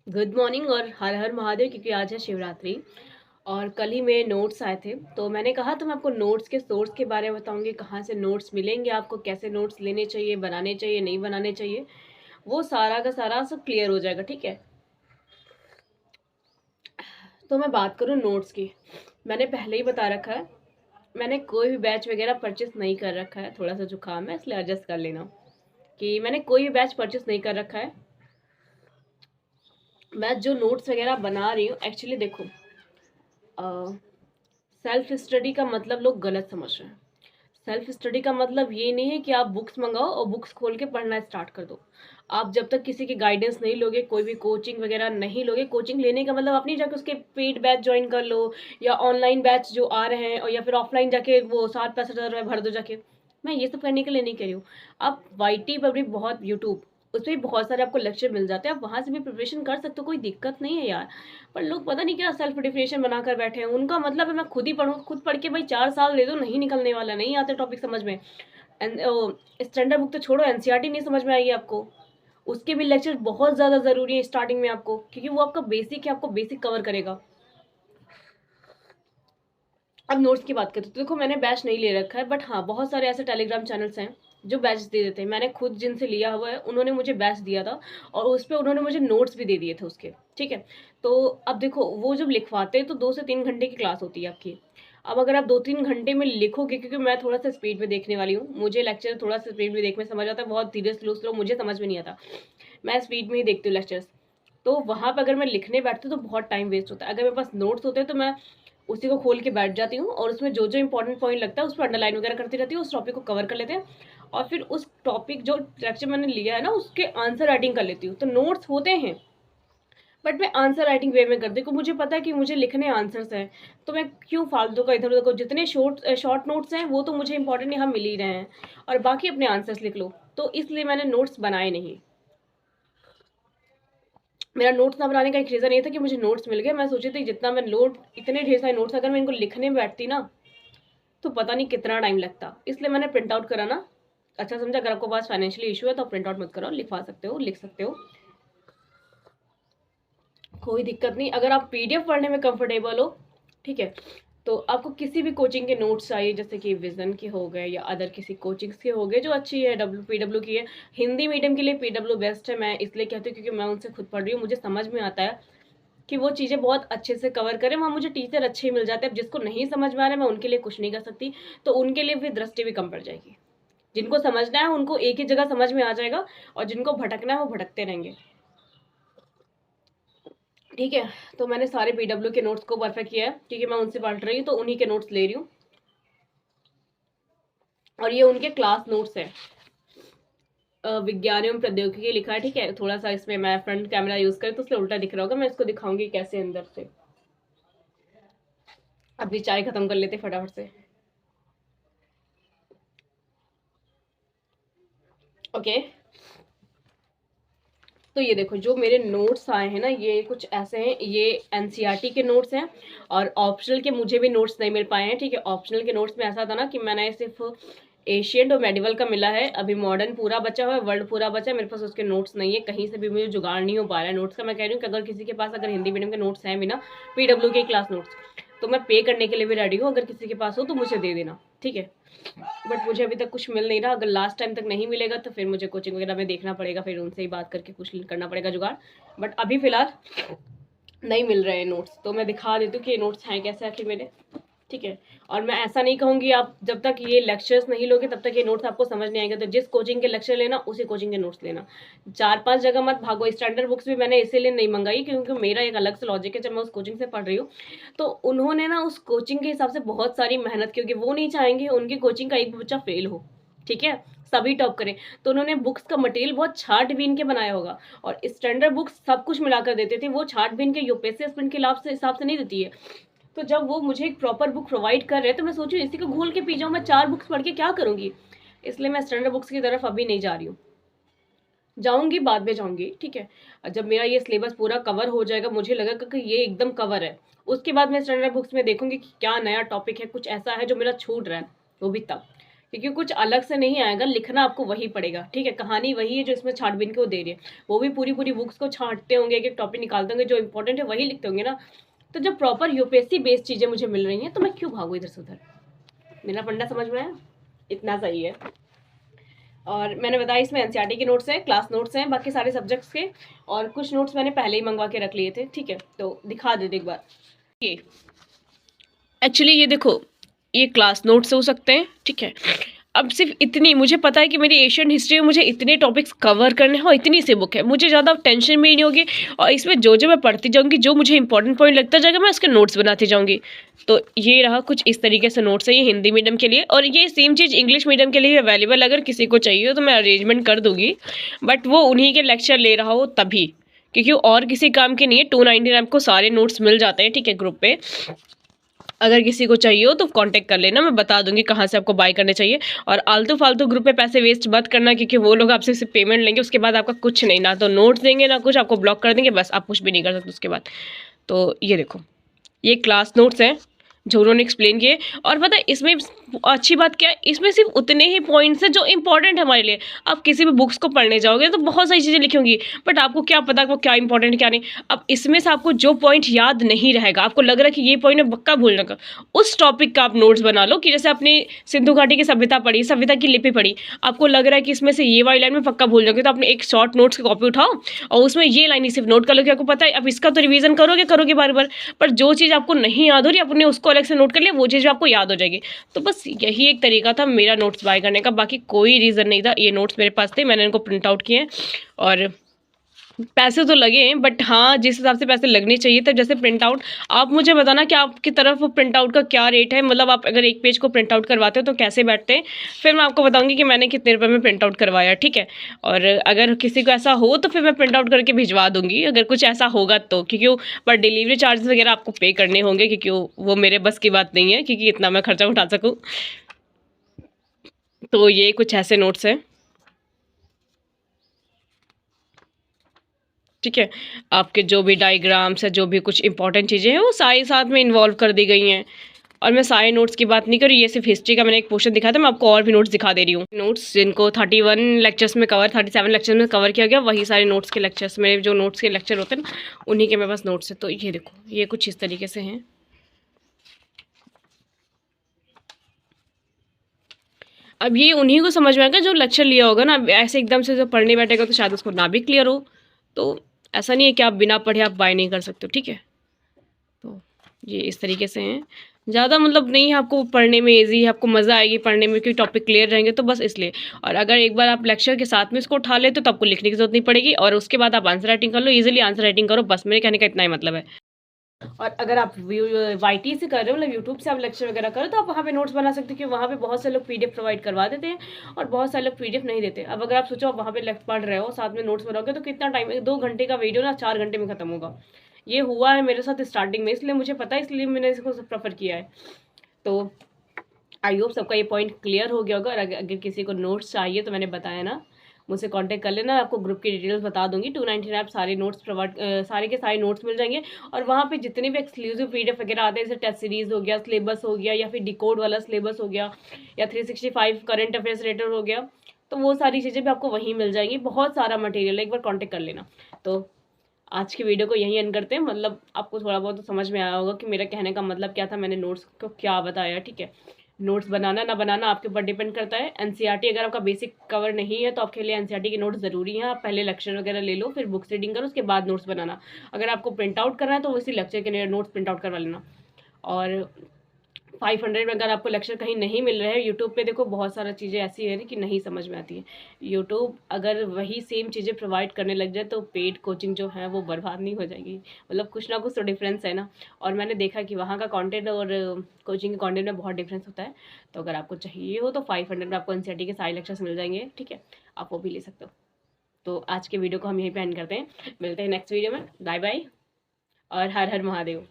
Good morning और हर हर महादेव, क्योंकि आज है शिवरात्रि और कल ही मेरे नोट्स आए थे। तो मैंने कहा तो मैं आपको नोट्स के सोर्स के बारे में बताऊंगी, कहाँ से नोट्स मिलेंगे आपको, कैसे नोट्स लेने चाहिए, बनाने चाहिए, नहीं बनाने चाहिए, वो सारा का सारा सब क्लियर हो जाएगा। ठीक है, तो मैं बात करूँ नोट्स की। मैंने पहले ही बता रखा है, मैंने कोई भी बैच वगैरह परचेस नहीं कर रखा है। थोड़ा सा जुकाम है इसलिए एडजस्ट कर लेना कि मैंने कोई भी बैच परचेस नहीं कर रखा है। मैं जो नोट्स वगैरह बना रही हूँ, एक्चुअली देखो, सेल्फ स्टडी का मतलब लोग गलत समझ रहे हैं। सेल्फ स्टडी का मतलब ये नहीं है कि आप बुक्स मंगाओ और बुक्स खोल के पढ़ना स्टार्ट कर दो। आप जब तक किसी की गाइडेंस नहीं लोगे, कोई भी कोचिंग वगैरह नहीं लोगे, कोचिंग लेने का मतलब आप नहीं जाके उसके पेड बैच ज्वाइन कर लो या ऑनलाइन बैच जो आ रहे हैं, और या फिर ऑफलाइन जाके वो 60-65 हज़ार भर दो जाके। मैं ये सब करने के लिए नहीं कह रही हूँ। आप वाईटी पर भी बहुत, यूट्यूब उस पर भी बहुत सारे आपको लेक्चर मिल जाते हैं, आप वहां से भी प्रिपरेशन कर सकते हो, कोई दिक्कत नहीं है यार। पर लोग पता नहीं क्या सेल्फ डिफिनेशन बनाकर बैठे हैं। उनका मतलब है मैं खुद ही पढ़ूँ, खुद पढ़ के भाई 4 साल दे दो, नहीं निकलने वाला, नहीं आते टॉपिक समझ में। स्टैंडर्ड बुक तो छोड़ो, एनसीईआरटी नहीं समझ में आएगी आपको, उसके भी लेक्चर बहुत ज़्यादा ज़रूरी है स्टार्टिंग में आपको, क्योंकि वो आपका बेसिक है, आपको बेसिक कवर करेगा। अब नोट्स की बात करते तो देखो, मैंने बैच नहीं ले रखा है, बट हाँ बहुत सारे ऐसे टेलीग्राम चैनल्स हैं जो बैच दे देते हैं। मैंने खुद जिनसे लिया हुआ है उन्होंने मुझे बैच दिया था, और उस पर उन्होंने मुझे नोट्स भी दे दिए थे उसके। ठीक है, तो अब देखो वो जब लिखवाते हैं तो 2 से 3 घंटे की क्लास होती है आपकी। अब अगर आप 2-3 घंटे में लिखोगे, क्योंकि मैं थोड़ा सा स्पीड में देखने वाली हूँ, मुझे लेक्चर थोड़ा सा स्पीड में देखने में समझ आता है, बहुत धीरे स्लो स्लो मुझे समझ में नहीं आता, मैं स्पीड में ही देखती हूँ लेक्चर्स। तो वहां पर अगर मैं लिखने बैठती हूँ तो बहुत टाइम वेस्ट होता है। अगर मेरे पास नोट्स होते हैं तो मैं उसी को खोल के बैठ जाती हूँ, और उसमें जो जो इंपॉर्टेंट पॉइंट लगता है उस पर अंडरलाइन वगैरह करती रहती हूँ, उस टॉपिक को कवर कर लेते हैं, और फिर उस टॉपिक जो लेक्चर मैंने लिया है ना उसके आंसर राइटिंग कर लेती हूँ। तो नोट्स होते हैं, बट मैं आंसर राइटिंग वे में करती हूँ, मुझे पता है कि मुझे लिखने आंसर्स हैं। तो मैं क्यों फालतू का इधर उधर को, जितने शॉर्ट नोट्स हैं वो तो मुझे इंपॉर्टेंट यहाँ मिल ही रहे हैं, और बाकी अपने आंसर्स लिख लो। तो इसलिए मैंने नोट्स बनाए नहीं। मेरा नोट्स ना बनाने का एक रीज़न ये था कि मुझे नोट्स मिल गए। मैं सोची थी जितना मैं नोट, इतने ढेर सारे नोट्स अगर मैं इनको लिखने में बैठती ना तो पता नहीं कितना टाइम लगता। इसलिए मैंने प्रिंट आउट करा ना, अच्छा समझा। अगर आपको पास फाइनेंशियली इशू है तो प्रिंट आउट मत करो, लिखवा सकते हो, लिख सकते हो, कोई दिक्कत नहीं। अगर आप पीडीएफ पढ़ने में कंफर्टेबल हो, ठीक है, तो आपको किसी भी कोचिंग के नोट्स चाहिए, जैसे कि विजन के हो गए या अदर किसी कोचिंग्स के हो गए जो अच्छी है, पीडब्ल्यू की है। हिंदी मीडियम के लिए पीडब्ल्यू बेस्ट है, मैं इसलिए कहती हूँ क्योंकि मैं उनसे खुद पढ़ रही हूँ, मुझे समझ में आता है कि वो चीज़ें बहुत अच्छे से कवर करें। वहाँ मुझे टीचर अच्छे मिल जाते हैं। अब जिसको नहीं समझ में आ रहा है मैं उनके लिए कुछ नहीं कर सकती, तो उनके लिए फिर दृष्टि भी कम पड़ जाएगी। जिनको समझना है उनको एक ही जगह समझ में आ जाएगा, और जिनको भटकना है वो भटकते रहेंगे। ठीक है, तो मैंने सारे पीडब्ल्यू के नोट्स को परफेक्ट किया है, क्योंकि मैं उनसे पढ़ रही हूँ तो उन्हीं के नोट्स ले रही हूँ, और ये उनके क्लास नोट्स है। विज्ञान एवं प्रौद्योगिकी लिखा है। ठीक है, थोड़ा सा इसमें मैं फ्रंट कैमरा यूज करूँ तो इसलिए उल्टा दिख रहा होगा, मैं इसको दिखाऊंगी कैसे अंदर से। अभी चाय खत्म कर लेते फटाफट से। ओके, तो ये देखो जो मेरे नोट्स आए हैं ना, ये कुछ ऐसे हैं, ये एनसीईआरटी के नोट्स हैं, और ऑप्शनल के मुझे भी नोट्स नहीं मिल पाए हैं। ठीक है, ऑप्शनल के नोट्स में ऐसा था ना कि मैंने सिर्फ एशियंट और मेडिवल का मिला है, अभी मॉडर्न पूरा बचा हुआ है, वर्ल्ड पूरा बचा है, मेरे पास उसके नोट्स नहीं है, कहीं से भी मुझे जुगाड़ नहीं हो पा रहा है नोट्स का। मैं कह रही हूँ कि अगर किसी के पास अगर हिंदी मीडियम के नोट्स हैं बिना पीडब्ल्यू के क्लास नोट्स, तो मैं पे करने के लिए भी रेडी हूँ, अगर किसी के पास हो तो मुझे दे देना। ठीक है, बट मुझे अभी तक कुछ मिल नहीं रहा। अगर लास्ट टाइम तक नहीं मिलेगा तो फिर मुझे कोचिंग वगैरह में देखना पड़ेगा, फिर उनसे ही बात करके कुछ करना पड़ेगा जुगाड़। बट अभी फिलहाल नहीं मिल रहे हैं नोट्स, तो मैं दिखा देती हूँ कि ये नोट्स हैं कैसे आखिर मेरे। ठीक है, और मैं ऐसा नहीं कहूँगी आप जब तक ये लेक्चर्स नहीं लोगे तब तक ये नोट्स आपको समझ नहीं आएंगे। तो जिस कोचिंग के लेक्चर लेना उसी कोचिंग के नोट्स लेना, 4-5 जगह मत भागो। स्टैंडर्ड बुक्स भी मैंने इसीलिए नहीं मंगाई क्योंकि मेरा एक अलग से लॉजिक है। जब मैं उस कोचिंग से पढ़ रही हूँ तो उन्होंने ना उस कोचिंग के हिसाब से बहुत सारी मेहनत, क्योंकि वो नहीं चाहेंगे उनकी कोचिंग का एक भी बच्चा फेल हो। ठीक है, सभी टॉप करें, तो उन्होंने बुक्स का मटेरियल बहुत छाट बीन के बनाया होगा, और स्टैंडर्ड बुक्स सब कुछ मिलाकर देते थे, वो छाट बीन के यूपीएससी एस्पिरेंट के लाभ से हिसाब से नहीं देती है। तो जब वो मुझे एक प्रॉपर बुक प्रोवाइड कर रहे हैं तो मैं सोचू इसी को घोल के पी जाऊँ, मैं 4 बुक्स पढ़ के क्या करूंगी। इसलिए मैं स्टैंडर्ड बुक्स की तरफ अभी नहीं जा रही हूँ, जाऊंगी बाद में जाऊंगी। ठीक है, जब मेरा ये सिलेबस पूरा कवर हो जाएगा, मुझे लगेगा कि ये एकदम कवर है, उसके बाद मैं स्टैंडर्ड बुक्स में देखूंगी कि क्या नया टॉपिक है, कुछ ऐसा है जो मेरा छूट रहा है, वो भी तब। क्योंकि कुछ अलग से नहीं आएगा, लिखना आपको वही पड़ेगा, ठीक है। कहानी वही है जो इसमें छाटबीन के वो दे रही है, वो भी पूरी पूरी बुक्स को छांटते होंगे, एक एक टॉपिक निकालते होंगे, जो इंपॉर्टेंट है वही लिखते होंगे ना। तो जब प्रॉपर यूपीएससी बेस्ड चीजें मुझे मिल रही हैं तो मैं क्यों भागू इधर से उधर। मेरा फंडा समझ में आया, इतना सही है। और मैंने बताया इसमें एनसीईआरटी के नोट्स हैं, क्लास नोट्स हैं बाकी सारे सब्जेक्ट्स के, और कुछ नोट्स मैंने पहले ही मंगवा के रख लिए थे, ठीक है। तो दिखा देते एक बार, ये एक्चुअली ये देखो, ये क्लास नोट्स हो सकते हैं, ठीक है। अब सिर्फ इतनी मुझे पता है कि मेरी एशियन हिस्ट्री में मुझे इतने टॉपिक्स कवर करने हैं और इतनी सी बुक है, मुझे ज़्यादा टेंशन भी नहीं होगी। और इसमें जो जो मैं पढ़ती जाऊँगी, जो मुझे इंपॉर्टेंट पॉइंट लगता जाएगा, मैं उसके नोट्स बनाती जाऊँगी। तो ये रहा कुछ इस तरीके से नोट्स है ये हिंदी मीडियम के लिए, और ये सेम चीज़ इंग्लिश मीडियम के लिए अवेलेबल, अगर किसी को चाहिए हो तो मैं अरेंजमेंट कर दूँगी, बट वो उन्हीं के लेक्चर ले रहा हो तभी, क्योंकि और किसी काम के नहीं है। 299 आपको सारे नोट्स मिल जाते हैं, ठीक है, ग्रुप पे। अगर किसी को चाहिए हो तो कांटेक्ट कर लेना, मैं बता दूंगी कहाँ से आपको बाय करने चाहिए। और आलतू फालतू ग्रुप पे पैसे वेस्ट मत करना, क्योंकि वो लोग आपसे सिर्फ पेमेंट लेंगे, उसके बाद आपका कुछ नहीं, ना तो नोट्स देंगे ना कुछ, आपको ब्लॉक कर देंगे, बस आप कुछ भी नहीं कर सकते उसके बाद। तो ये देखो, ये क्लास नोट्स हैं जो उन्होंने एक्सप्लेन किए। और पता है इसमें अच्छी बात क्या है, इसमें सिर्फ उतने ही पॉइंट्स हैं जो इंपॉर्टेंट है हमारे लिए। आप किसी भी बुक्स को पढ़ने जाओगे तो बहुत सारी चीज़ें लिखी होंगी, बट आपको क्या पता वो क्या इंपॉर्टेंट क्या नहीं। अब इसमें से आपको जो पॉइंट याद नहीं रहेगा, आपको लग रहा है कि ये पॉइंट मैं पक्का भूलना का, उस टॉपिक का आप नोट्स बना लो। कि जैसे आपने सिंधु घाटी की सभ्यता पढ़ी, सभ्यता की लिपि पढ़ी, आपको लग रहा है कि इसमें से ये वाली लाइन में पक्का भूल जाओगे, तो आपने एक शॉर्ट नोट्स की कॉपी उठाओ और उसमें ये लाइन ही सिर्फ नोट कर लो, कि आपको पता है अब इसका तो रिवीजन करोगे बार बार, पर जो चीज़ आपको नहीं याद हो रही आपने उसको अलग से नोट कर लिया, वो चीज़ आपको याद हो जाएगी। तो बस यही एक तरीका था मेरा नोट्स बाय करने का, बाकी कोई रीज़न नहीं था। ये नोट्स मेरे पास थे, मैंने इनको प्रिंट आउट किए हैं, और पैसे तो लगे हैं, बट हाँ जिस हिसाब से पैसे लगने चाहिए थे, जैसे प्रिंट आउट, आप मुझे बताना कि आपकी तरफ प्रिंट आउट का क्या रेट है, मतलब आप अगर एक पेज को प्रिंट आउट करवाते हो तो कैसे बैठते हैं, फिर मैं आपको बताऊंगी कि मैंने कितने रुपए में प्रिंट आउट करवाया, ठीक है। और अगर किसी को ऐसा हो तो फिर मैं प्रिंट आउट करके भिजवा दूंगी, अगर कुछ ऐसा होगा तो, क्योंकि पर डिलीवरी चार्जेस वगैरह आपको पे करने होंगे, क्योंकि वो मेरे बस की बात नहीं है, क्योंकि इतना मैं खर्चा उठा सकूँ। तो ये कुछ ऐसे नोट्स हैं, ठीक है। आपके जो भी डायग्राम्स है, जो भी कुछ इंपॉर्टेंट चीज़ें हैं, वो सारी साथ में इन्वॉल्व कर दी गई हैं। और मैं सारे नोट्स की बात नहीं कर रही, ये सिर्फ हिस्ट्री का मैंने एक पोर्शन दिखाया था, मैं आपको और भी नोट्स दिखा दे रही हूँ। नोट्स जिनको 31 लेक्चर्स में कवर, 37 लेक्चर्स में कवर किया गया, वही सारे नोट्स के लेक्चर्स में, जो नोट्स के लेक्चर होते हैं ना, उन्हीं के मेरे पास नोट्स है। तो ये देखो, ये कुछ इस तरीके से हैं। अब ये उन्हीं को समझ में आएगा जो लेक्चर लिया होगा ना, ऐसे एकदम से जो पढ़ने बैठेगा तो शायद उसको ना भी क्लियर हो। तो ऐसा नहीं है कि आप बिना पढ़े आप बाय नहीं कर सकते हो, ठीक है। तो ये इस तरीके से हैं, ज़्यादा मतलब नहीं है, आपको पढ़ने में ईजी है, आपको मज़ा आएगी पढ़ने में, क्योंकि टॉपिक क्लियर रहेंगे, तो बस इसलिए। और अगर एक बार आप लेक्चर के साथ में इसको उठा लेते तो आपको लिखने की जरूरत नहीं पड़ेगी, और उसके बाद आप आंसर राइटिंग कर लो, इजीली आंसर राइटिंग करो, बस मेरे कहने का इतना ही मतलब है। और अगर आप वाईटी से कर रहे हो, मतलब यूट्यूब से आप लेक्चर वगैरह करो, तो आप वहाँ पे नोट्स बना सकते हो, क्योंकि वहाँ पे बहुत से लोग पीडीएफ प्रोवाइड करवा देते हैं, और बहुत सारे लोग पीडीएफ नहीं देते। अब अगर आप सोचो आप वहाँ पे पढ़ रहे हो, साथ में नोट्स बनाओगे, तो कितना टाइम, 2 घंटे का वीडियो ना 4 घंटे में खत्म होगा। ये हुआ है मेरे साथ स्टार्टिंग में, इसलिए मुझे पता है, इसलिए मैंने इसको प्रेफर किया है। तो आई होप सबका ये पॉइंट क्लियर हो गया होगा। और अगर किसी को नोट्स चाहिए तो मैंने बताया ना, मुझसे कांटेक्ट कर लेना, आपको ग्रुप की डिटेल्स बता दूंगी। 299 आप सारे नोट्स प्रोवाइड, सारे के सारे नोट्स मिल जाएंगे। और वहाँ पे जितने भी एक्सक्लूसिव पीडीएफ वगैरह आते हैं, जैसे टेस्ट सीरीज हो गया, सिलेबस हो गया, या फिर डिकोड वाला सिलेबस हो गया, या 365 करंट अफेयर्स रिलेटेड हो गया, तो वो सारी चीज़ें भी आपको वहीं मिल जाएंगी। बहुत सारा मटेरियल है, एक बार कॉन्टेक्ट कर लेना। तो आज की वीडियो को यहीं एंड करते हैं। मतलब आपको थोड़ा बहुत तो समझ में आया होगा कि मेरा कहने का मतलब क्या था, मैंने नोट्स को क्या बताया, ठीक है। नोट्स बनाना ना बनाना आपके ऊपर डिपेंड करता है। एनसीईआरटी अगर आपका बेसिक कवर नहीं है तो आपके लिए एनसीईआरटी के नोट्स ज़रूरी हैं। आप पहले लेक्चर वगैरह ले लो, फिर बुक्स रीडिंग करो, उसके बाद नोट्स बनाना। अगर आपको प्रिंट आउट करना है तो उसी लेक्चर के नोट्स प्रिंट आउट करवा लेना। और 500 में अगर आपको लेक्चर कहीं नहीं मिल रहा है, यूट्यूब पे देखो बहुत सारा चीज़ें ऐसी है कि नहीं समझ में आती है। यूट्यूब अगर वही सेम चीज़ें प्रोवाइड करने लग जाए तो पेड कोचिंग जो है वो बर्बाद नहीं हो जाएगी। मतलब कुछ ना कुछ तो डिफरेंस है ना। और मैंने देखा कि वहाँ का कंटेंट और कोचिंग के कंटेंट में बहुत डिफरेंस होता है। तो अगर आपको चाहिए हो तो 500 में आपको एनसीईआरटी के सारे लेक्चर्स मिल जाएंगे, ठीक है, आप वो भी ले सकते हो। तो आज के वीडियो को हम यहीं पे एंड करते हैं, मिलते हैं नेक्स्ट वीडियो में। बाय बाय और हर हर महादेव।